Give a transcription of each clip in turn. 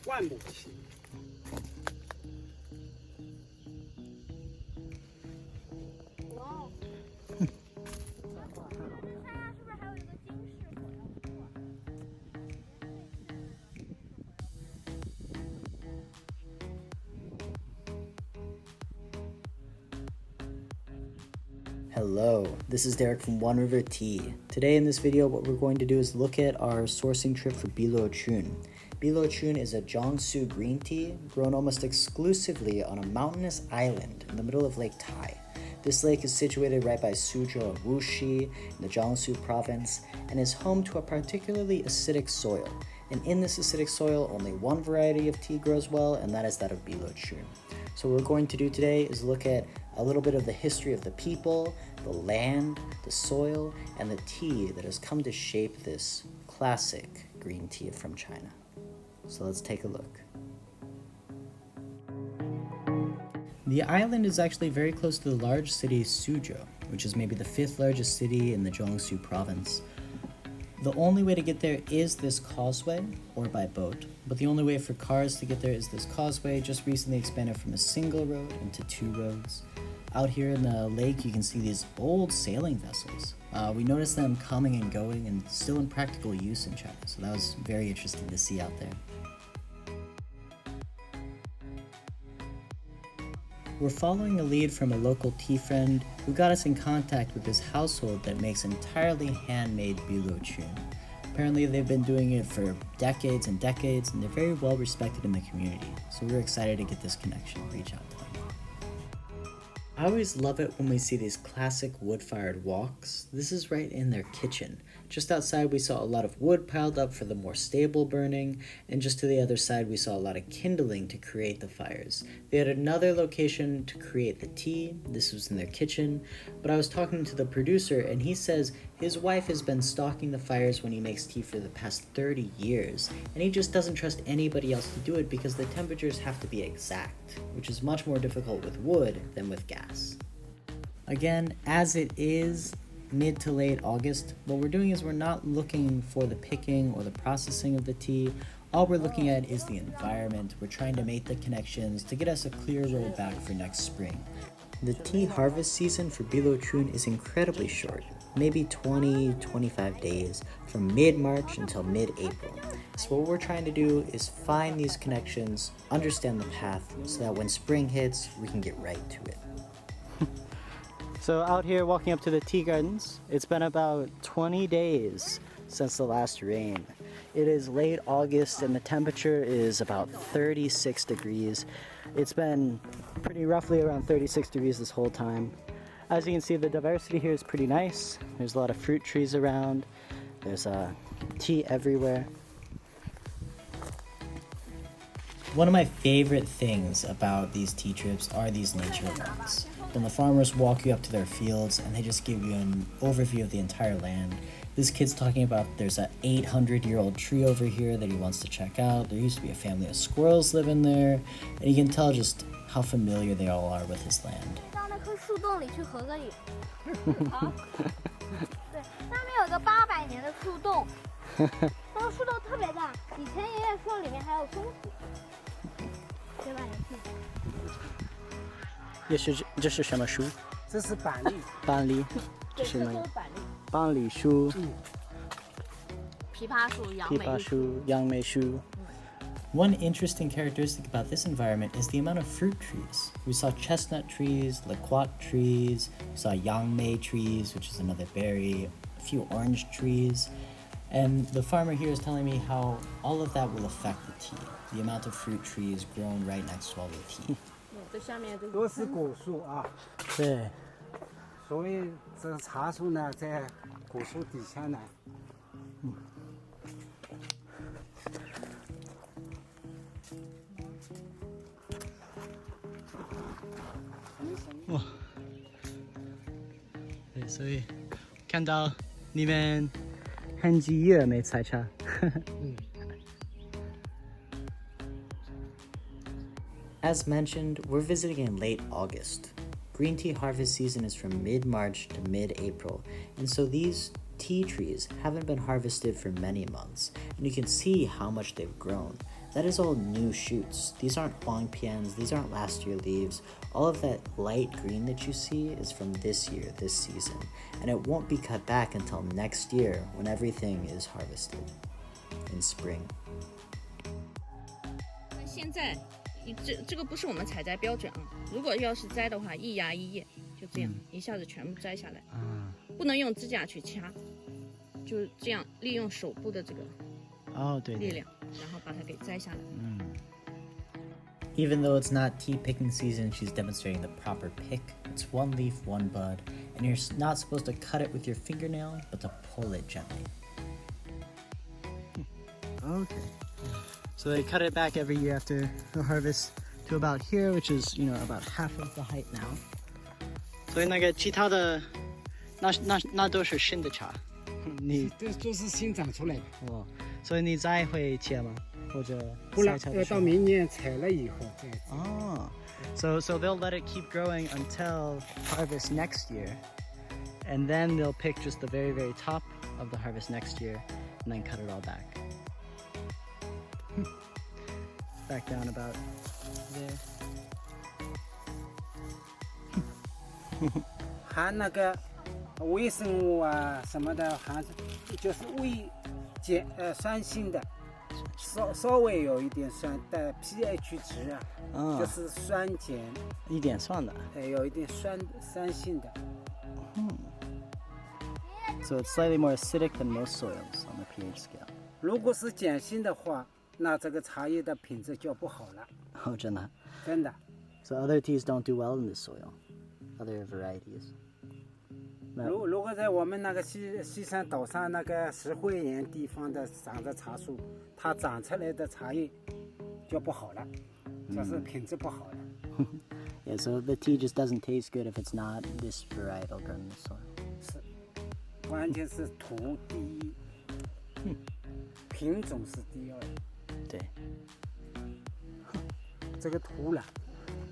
万亩齐。哇哦！山上是不是还有一个金饰火药库啊？Hello, this is Derek from One River Tea. Today in this video, what we're going to do is look at our sourcing trip for Biluochun. Biluochun is a Jiangsu Green Tea grown almost exclusively on a mountainous island in the middle of Lake Tai. This lake is situated right by Suzhou and Wuxi in the Jiangsu province and is home to a particularly acidic soil. And in this acidic soil, only one variety of tea grows well, and that is that of Biluochun. So what we're going to do today is look at a little bit of the history of the people, the land, the soil, and the tea that has come to shape this classic green tea from China. So let's take a look. The island is actually very close to the large city Suzhou, which is maybe the 5th largest city in the Jiangsu province. The only way to get there is this causeway, or by boat, but the only way for cars to get there is this causeway, just recently expanded from a single road into 2 roads. Out here in the lake, you can see these old sailing vessels. We noticed them coming and going and still in practical use in China, so that was very interesting to see out there. We're following a lead from a local tea friend who got us in contact with this household that makes entirely handmade Biluochun. Apparently they've been doing it for decades and decades, and they're very well respected in the community, so we're excited to get this connection and reach out to them. I always love it when we see these classic wood-fired woks. This is right in their kitchen. Just outside we saw a lot of wood piled up for the more stable burning, and just to the other side we saw a lot of kindling to create the fires. They had another location to create the tea. This was in their kitchen, but I was talking to the producer and he says his wife has been stalking the fires when he makes tea for the past 30 years, and he just doesn't trust anybody else to do it because the temperatures have to be exact, which is much more difficult with wood than with gas. Again, as it is mid to late August, what we're doing is we're not looking for the picking or the processing of the tea. All we're looking at is the environment. We're trying to make the connections to get us a clear road back for next spring. The tea harvest season for Biluochun is incredibly short, maybe 20-25 days, from mid-March until mid-April. So what we're trying to do is find these connections, understand the path, so that when spring hits, we can get right to it. So out here walking up to the tea gardens, it's been about 20 days since the last rain. It is late August and the temperature is about 36 degrees. It's been pretty roughly around 36 degrees this whole time. As you can see, the diversity here is pretty nice. There's a lot of fruit trees around. There's tea everywhere. One of my favorite things about these tea trips are these nature walks. When the farmers walk you up to their fields and they just give you an overview of the entire land. This kid's talking about there's an 800-year-old tree over here that he wants to check out. There used to be a family of squirrels living there, and you can tell just how familiar they all are with his land. 到那棵树洞里去合个影。好。对，那边有个800年的树洞，那个树洞特别大，以前爷爷说里面还有松鼠。对吧？你去。这是什么树？这是板栗。板栗。对，这都是板栗。板栗树。枇杷树、杨梅树。枇杷树、杨梅树。One interesting characteristic about this environment is the amount of fruit trees. We saw chestnut trees, liquat trees, we saw yangmei trees, which is another berry, a few orange trees. And the farmer here is telling me how all of that will affect the tea, the amount of fruit trees grown right next to all the tea. 都是果树啊。对。所以这个茶树呢，在果树底下呢。哇。对，所以看到你们很几页没采茶。As mentioned, we're visiting in late August. Green tea harvest season is from mid-March to mid-April, and so these tea trees haven't been harvested for many months, and you can see how much they've grown. that is all new shoots. These aren't huangpians, these aren't last year leaves. All of that light green that you see is from this year, this season. And it won't be cut back until next year when everything is harvested in spring. 现在这个不是我们采摘标准啊，如果要是摘的话，一芽一叶，就这样、一下子全部摘下来，不能用指甲去掐，就这样利用手部的这个力量，然后把它给摘下来。Even though it's not tea picking season, she's demonstrating the proper pick. It's one leaf, one bud, and you're not supposed to cut it with your fingernail, but to pull it gently. Okay. So they cut it back every year after the harvest to about here, which is, about half of the height now. 所以那个其他的那都是新的茶，你这都是新长出来的。哦，所以你再会切吗？或者不然要到明年采了以后再。哦 so they'll let it keep growing until harvest next year, and then they'll pick just the very, very top of the harvest next year, and then cut it all back. Back down about there. 含那个微生物啊什么的，含就是酸性的，稍微有一点酸的 pH 值啊，就是酸碱，一点酸的。有一点酸性的。So it's slightly more acidic than most soils on the pH scale. 如果是碱性的话，那这个茶叶的品质就不好了。哦，真的。真的。So other teas don't do well in this soil. Other varieties. 如果在我们那个西山岛上那个石灰岩地方的长的茶树，它长出来的茶叶就不好了，就是品质不好了。Yeah, so the tea just doesn't taste good if it's not this varietal grown in the soil. 是，关键是土第一，品种是第二。对。这个土壤，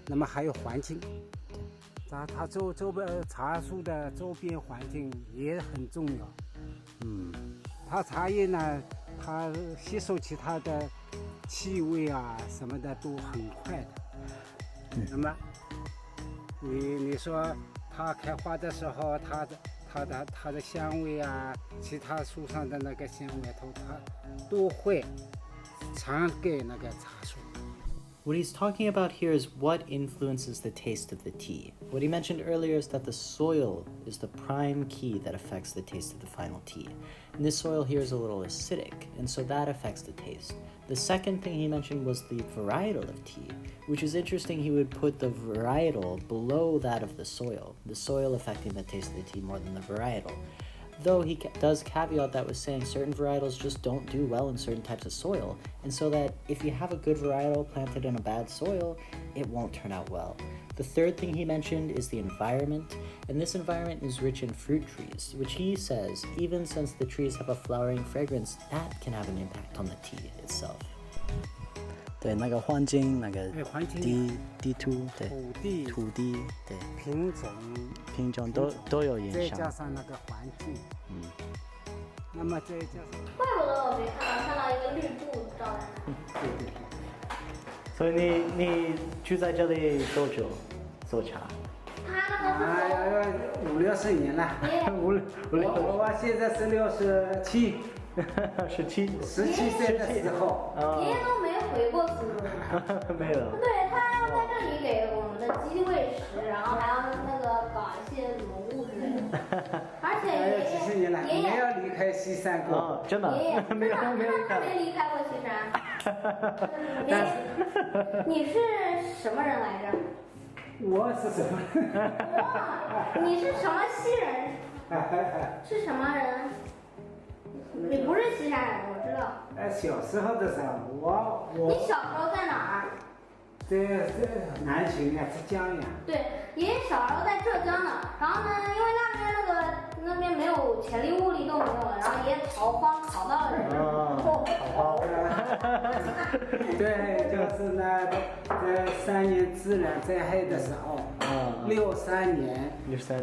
那么还有环境。它周边茶树的周边环境也很重要。它茶叶呢，它吸收其他的气味啊什么的都很快的。那么你说它开花的时候，它的香味啊，其他树上的那个香味，它都会传给那个茶树。What he's talking about here is what influences the taste of the tea. What he mentioned earlier is that the soil is the prime key that affects the taste of the final tea. And this soil here is a little acidic, and so that affects the taste. The second thing he mentioned was the varietal of tea, which is interesting. He would put the varietal below that of the soil affecting the taste of the tea more than the varietal. Though he does caveat that with saying certain varietals just don't do well in certain types of soil, and so that if you have a good varietal planted in a bad soil, it won't turn out well. The third thing he mentioned is the environment, and this environment is rich in fruit trees, which he says, even since the trees have a flowering fragrance, that can have an impact on the tea itself. 对，那个环境，那个地土，对，土地，对，品种都有影响。再加上那个环境，那么再加上。怪不得我没看到一个绿布罩在那。对。所以你住在这里多久做茶？5、60年了。我现在是67。17岁的时候，爷爷都没回过苏州。没有。对，他要在这里给我们的鸡喂食，然后还要那个搞一些农务之类的。而且爷爷没有离开西山过。哦，真的？爷爷没离开过西山。你是什么人来着？我是什么人？你是什么西人？是什么人？你不是西山人，我知道。小时候的时候，我。你小时候在哪儿？在南浔呀，浙江呀。对，爷爷小时候在浙江呢。然后呢，因为那边没有潜力物力都没有了，然后爷爷逃荒逃到了这儿。对，就是那在3年自然灾害的时候，63年，61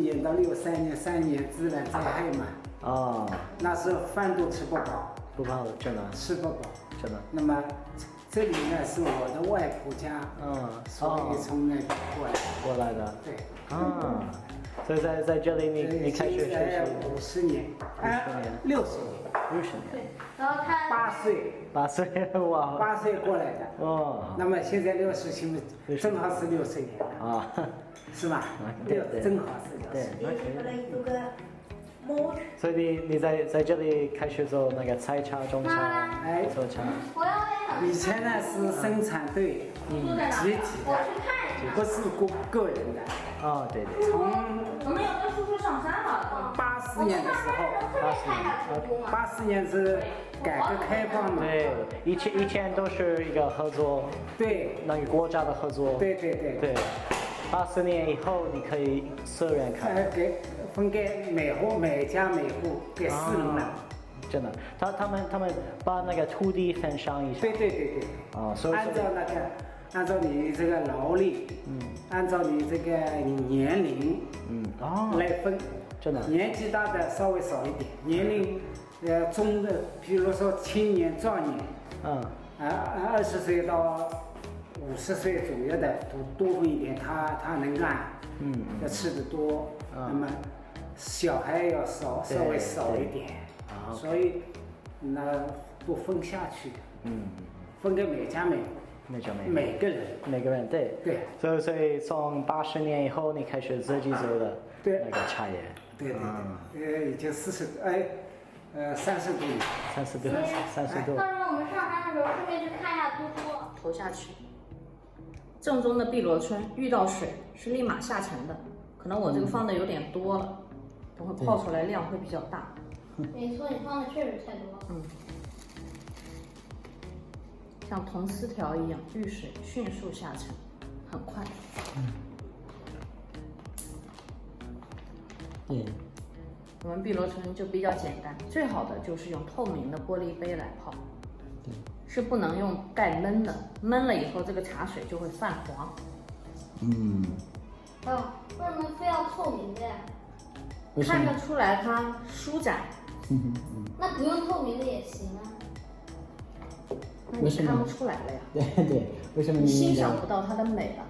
年到63年3年自然灾害嘛。那时候饭都吃不饱，不怕冷，真的，吃不饱。真的。那么这里呢是我的外婆家，所以从那里过来。的。对。所以在这里你开始学习50年，60年。对，然后他8岁，8岁，哇，8岁过来的。那么现在60，正好是6岁年了。是吧？对，正好是6岁。所以你在这里开始做那个采茶、种茶、做茶。以前呢是生产队，集体的，不是个人的。对。从我们有跟叔叔上山了。 80年的时候，80年是改革开放嘛。对，以前都是一个合作。对。那个国家的合作。对。80年以后，你可以私人开。分给每家每户给私人了。真的，他们把那个土地分上一下。对。所以按照你这个劳力，按照你这个年龄，来分。真的。年纪大的稍微少一点，年龄中的，比如说青年、壮年，20岁到50岁左右的多分一点，他能干，要吃得多。那么小孩要稍微少一点，所以那都分下去的，分给每家每户。每个人，对。所以从80年以后，你开始自己做的那个茶叶。对。已经30多年。30多。到时候我们上山的时候，顺便去看一下多多。投下去。正宗的碧螺春遇到水是立马下沉的，可能我这个放的有点多了，等会泡出来量会比较大。没错，你放的确实太多了。像铜丝条一样，遇水迅速下沉，很快。对。我们碧螺春就比较简单，最好的就是用透明的玻璃杯来泡。对。是不能用盖闷的，闷了以后这个茶水就会泛黄。为什么非要透明的呀？看得出来它舒展。那不用透明的也行啊。那你看不出来了呀？对，为什么你欣赏不到它的美了？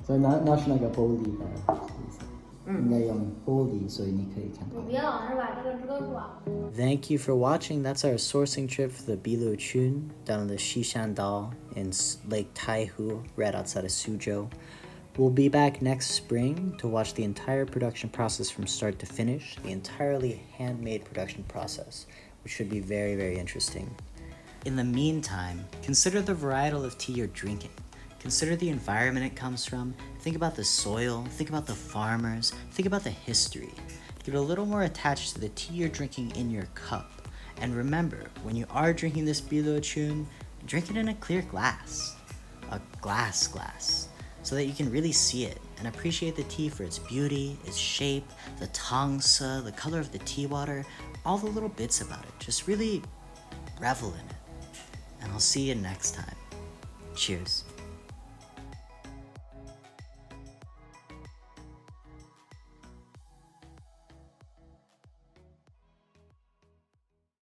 所以那是那个玻璃的意思。应该用玻璃，所以你可以看到。你别老是把这个遮住啊。Thank you for watching. That's our sourcing trip for the Biluochun down in the Shishandal in Lake Tai, right outside of Suzhou. We'll be back next spring to watch the entire production process from start to finish, the entirely handmade production process, which should be very, very interesting. In the meantime, consider the varietal of tea you're drinking. Consider the environment it comes from. Think about the soil, think about the farmers, think about the history. Get a little more attached to the tea you're drinking in your cup. And remember, when you are drinking this Biluochun, drink it in a clear glass. A glass. So that you can really see it and appreciate the tea for its beauty, its shape, the tangsa, the color of the tea water, all the little bits about it. Just really revel in it. And I'll see you next time. Cheers.